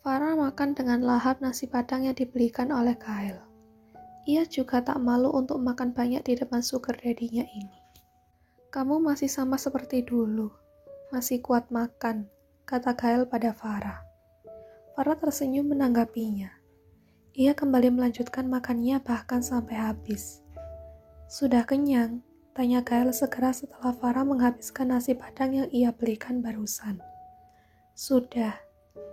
Farah makan dengan lahap nasi padang yang dibelikan oleh Kyle. Ia juga tak malu untuk makan banyak di depan sugar daddy-nya ini. "Kamu masih sama seperti dulu, masih kuat makan," kata Kyle pada Farah. Farah tersenyum menanggapinya. Ia kembali melanjutkan makannya bahkan sampai habis. "Sudah kenyang?" tanya Kyle segera setelah Farah menghabiskan nasi padang yang ia belikan barusan. "Sudah,"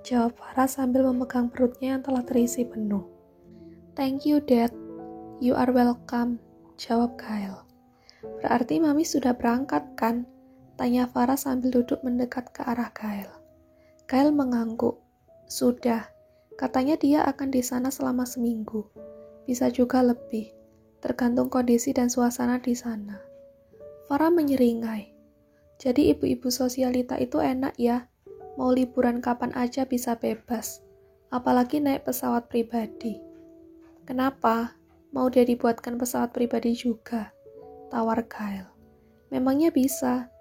jawab Farah sambil memegang perutnya yang telah terisi penuh. "Thank you, Dad. You are welcome," jawab Kyle. "Berarti Mami sudah berangkat, kan?" tanya Farah sambil duduk mendekat ke arah Kyle. Kyle mengangguk. "Sudah. Katanya dia akan di sana selama seminggu. Bisa juga lebih, tergantung kondisi dan suasana di sana." Farah menyeringai. "Jadi ibu-ibu sosialita itu enak ya? Mau liburan kapan aja bisa bebas, apalagi naik pesawat pribadi." "Kenapa? Mau dia dibuatkan pesawat pribadi juga?" tawar Kyle. "Memangnya bisa?"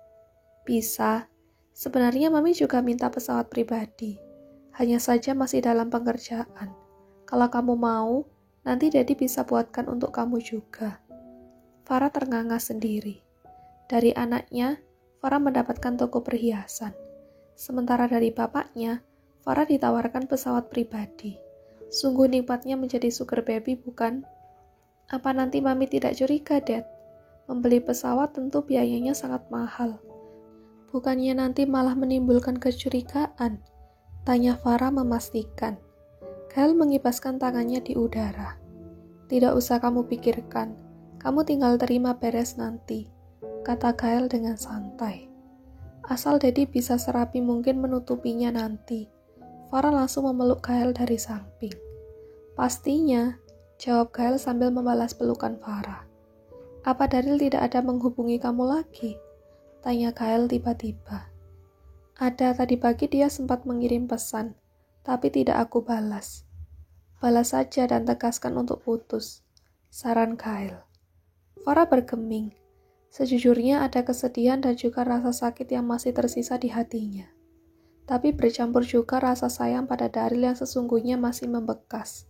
"Bisa. Sebenarnya Mami juga minta pesawat pribadi. Hanya saja masih dalam pengerjaan. Kalau kamu mau, nanti Daddy bisa buatkan untuk kamu juga." Farah ternganga sendiri. Dari anaknya, Farah mendapatkan toko perhiasan. Sementara dari bapaknya, Farah ditawarkan pesawat pribadi. Sungguh nikmatnya menjadi sugar baby, bukan? "Apa nanti Mami tidak curiga, Dad? Membeli pesawat tentu biayanya sangat mahal. Bukannya nanti malah menimbulkan kecurigaan?" tanya Farah memastikan. Kyle mengibaskan tangannya di udara. "Tidak usah kamu pikirkan. Kamu tinggal terima beres nanti," kata Kyle dengan santai. "Asal Daddy bisa serapi mungkin menutupinya nanti." Farah langsung memeluk Kyle dari samping. "Pastinya," jawab Kyle sambil membalas pelukan Farah. "Apa Daryl tidak ada menghubungi kamu lagi?" tanya Kyle tiba-tiba. "Ada, tadi pagi dia sempat mengirim pesan, tapi tidak aku balas." "Balas saja dan tegaskan untuk putus," saran Kyle. Farah bergeming. Sejujurnya ada kesedihan dan juga rasa sakit yang masih tersisa di hatinya. Tapi bercampur juga rasa sayang pada Daryl yang sesungguhnya masih membekas.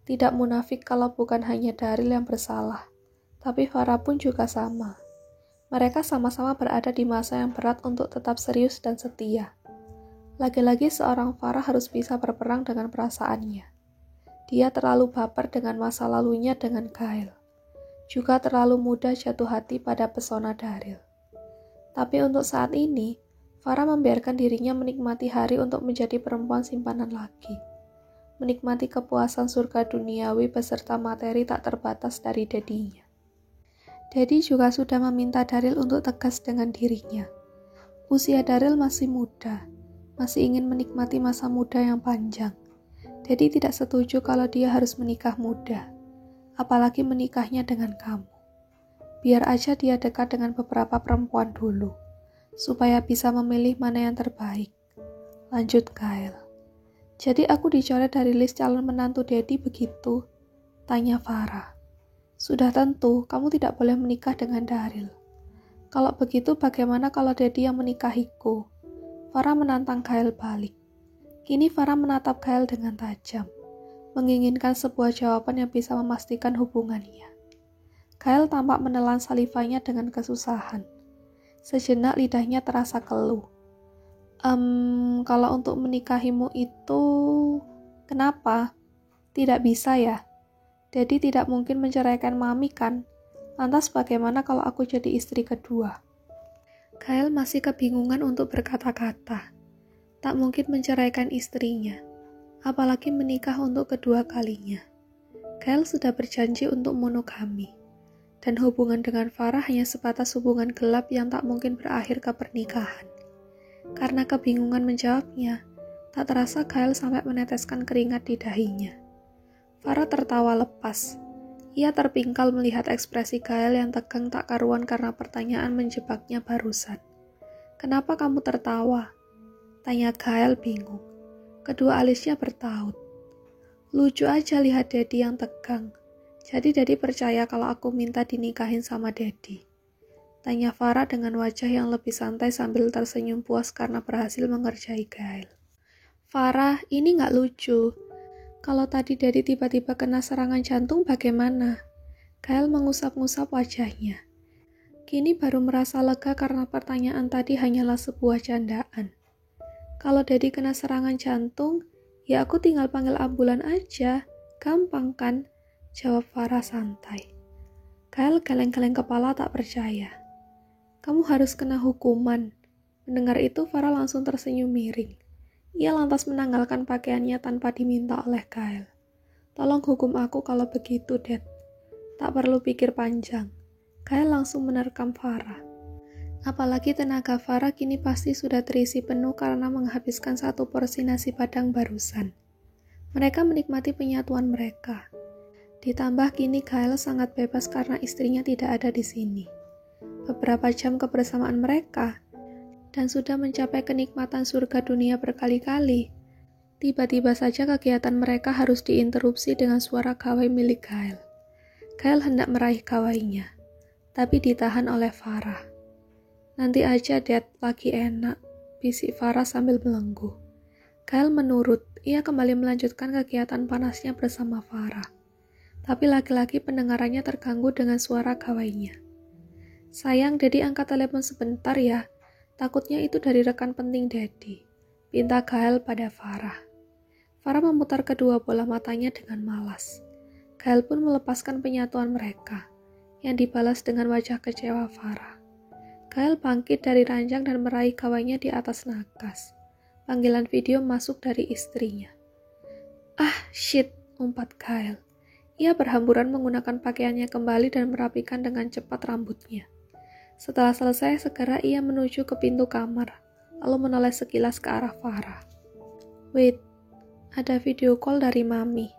Tidak munafik kalau bukan hanya Daryl yang bersalah, tapi Farah pun juga sama. Mereka sama-sama berada di masa yang berat untuk tetap serius dan setia. Lagi-lagi seorang Farah harus bisa berperang dengan perasaannya. Dia terlalu baper dengan masa lalunya dengan Kyle. Juga terlalu mudah jatuh hati pada pesona Daryl. Tapi untuk saat ini, Farah membiarkan dirinya menikmati hari untuk menjadi perempuan simpanan lagi. Menikmati kepuasan surga duniawi beserta materi tak terbatas dari Daddy-nya. Daddy juga sudah meminta Daryl untuk tegas dengan dirinya. Usia Daryl masih muda, masih ingin menikmati masa muda yang panjang. Daddy tidak setuju kalau dia harus menikah muda. Apalagi menikahnya dengan kamu. Biar aja dia dekat dengan beberapa perempuan dulu, supaya bisa memilih mana yang terbaik. Lanjut Kyle. "Jadi aku dicoret dari list calon menantu Daddy begitu?" tanya Farah. "Sudah tentu, kamu tidak boleh menikah dengan Daryl." "Kalau begitu bagaimana kalau Daddy yang menikahiku?" Farah menantang Kyle balik. Kini Farah menatap Kyle dengan tajam, menginginkan sebuah jawaban yang bisa memastikan hubungannya. Kyle tampak menelan salivanya dengan kesusahan. Sejenak lidahnya terasa keluh. Kalau untuk menikahimu itu, kenapa? Tidak bisa ya? Daddy tidak mungkin menceraikan Mami kan? Lantas bagaimana kalau aku jadi istri kedua?" Kyle masih kebingungan untuk berkata-kata. Tak mungkin menceraikan istrinya, apalagi menikah untuk kedua kalinya. Kyle sudah berjanji untuk monogami, dan hubungan dengan Farah hanya sebatas hubungan gelap yang tak mungkin berakhir ke pernikahan. Karena kebingungan menjawabnya, tak terasa Kyle sampai meneteskan keringat di dahinya. Farah tertawa lepas. Ia terpingkal melihat ekspresi Kyle yang tegang tak karuan karena pertanyaan menjebaknya barusan. "Kenapa kamu tertawa?" tanya Kyle bingung. Kedua alisnya bertaut. "Lucu aja lihat Daddy yang tegang. Jadi Daddy percaya kalau aku minta dinikahin sama Daddy?" tanya Farah dengan wajah yang lebih santai sambil tersenyum puas karena berhasil mengerjai Kyle. "Farah, ini nggak lucu. Kalau tadi Daddy tiba-tiba kena serangan jantung bagaimana?" Kyle mengusap-ngusap wajahnya. Kini baru merasa lega karena pertanyaan tadi hanyalah sebuah candaan. "Kalau Daddy kena serangan jantung, ya aku tinggal panggil ambulan aja. Gampang kan?" jawab Farah santai. Kyle geleng-geleng kepala tak percaya. "Kamu harus kena hukuman." Mendengar itu, Farah langsung tersenyum miring. Ia lantas menanggalkan pakaiannya tanpa diminta oleh Kyle. "Tolong hukum aku kalau begitu, Dad." Tak perlu pikir panjang. Kyle langsung menerkam Farah. Apalagi tenaga Farah kini pasti sudah terisi penuh karena menghabiskan satu porsi nasi padang barusan. Mereka menikmati penyatuan mereka. Ditambah kini Kyle sangat bebas karena istrinya tidak ada di sini. Beberapa jam kebersamaan mereka, dan sudah mencapai kenikmatan surga dunia berkali-kali, tiba-tiba saja kegiatan mereka harus diinterupsi dengan suara gawai milik Kyle. Kyle hendak meraih gawainya, tapi ditahan oleh Farah. "Nanti aja, Dad, lagi enak," bisik Farah sambil melenggu. Kyle menurut, ia kembali melanjutkan kegiatan panasnya bersama Farah. Tapi laki-laki pendengarannya terganggu dengan suara gawainya. "Sayang, Daddy angkat telepon sebentar ya. Takutnya itu dari rekan penting Daddy," pinta Kyle pada Farah. Farah memutar kedua bola matanya dengan malas. Kyle pun melepaskan penyatuan mereka, yang dibalas dengan wajah kecewa Farah. Kyle bangkit dari ranjang dan meraih gawainya di atas nakas. Panggilan video masuk dari istrinya. "Ah, shit," umpat Kyle. Ia berhamburan menggunakan pakaiannya kembali dan merapikan dengan cepat rambutnya. Setelah selesai, segera ia menuju ke pintu kamar, lalu menoleh sekilas ke arah Farah. "Wait, ada video call dari Mami.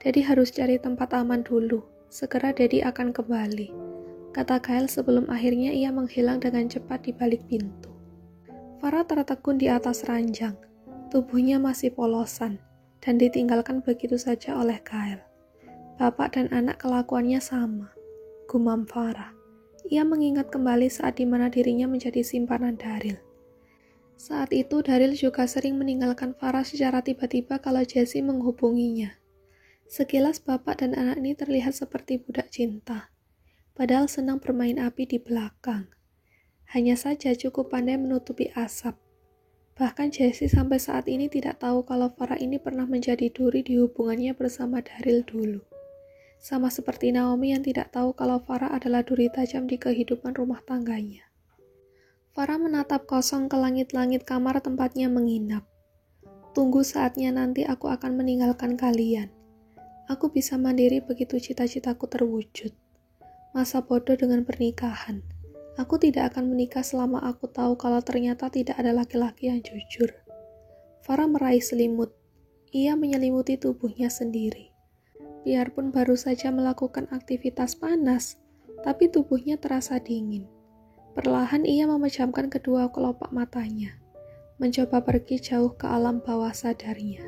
Daddy harus cari tempat aman dulu. Segera Daddy akan kembali," kata Kyle sebelum akhirnya ia menghilang dengan cepat di balik pintu. Farah tertegun di atas ranjang. Tubuhnya masih polosan, dan ditinggalkan begitu saja oleh Kyle. Bapak dan anak kelakuannya sama, gumam Farah. Ia mengingat kembali saat dimana dirinya menjadi simpanan Daryl. Saat itu Daryl juga sering meninggalkan Farah secara tiba-tiba kalau Jessie menghubunginya. Sekilas bapak dan anak ini terlihat seperti budak cinta, padahal senang bermain api di belakang. Hanya saja cukup pandai menutupi asap. Bahkan Jessie sampai saat ini tidak tahu kalau Farah ini pernah menjadi duri di hubungannya bersama Daryl dulu. Sama seperti Naomi yang tidak tahu kalau Farah adalah duri tajam di kehidupan rumah tangganya. Farah menatap kosong ke langit-langit kamar tempatnya menginap. "Tunggu saatnya nanti aku akan meninggalkan kalian. Aku bisa mandiri begitu cita-citaku terwujud. Masa bodoh dengan pernikahan. Aku tidak akan menikah selama aku tahu kalau ternyata tidak ada laki-laki yang jujur." Farah meraih selimut. Ia menyelimuti tubuhnya sendiri. Biarpun baru saja melakukan aktivitas panas, tapi tubuhnya terasa dingin. Perlahan ia memejamkan kedua kelopak matanya, mencoba pergi jauh ke alam bawah sadarnya.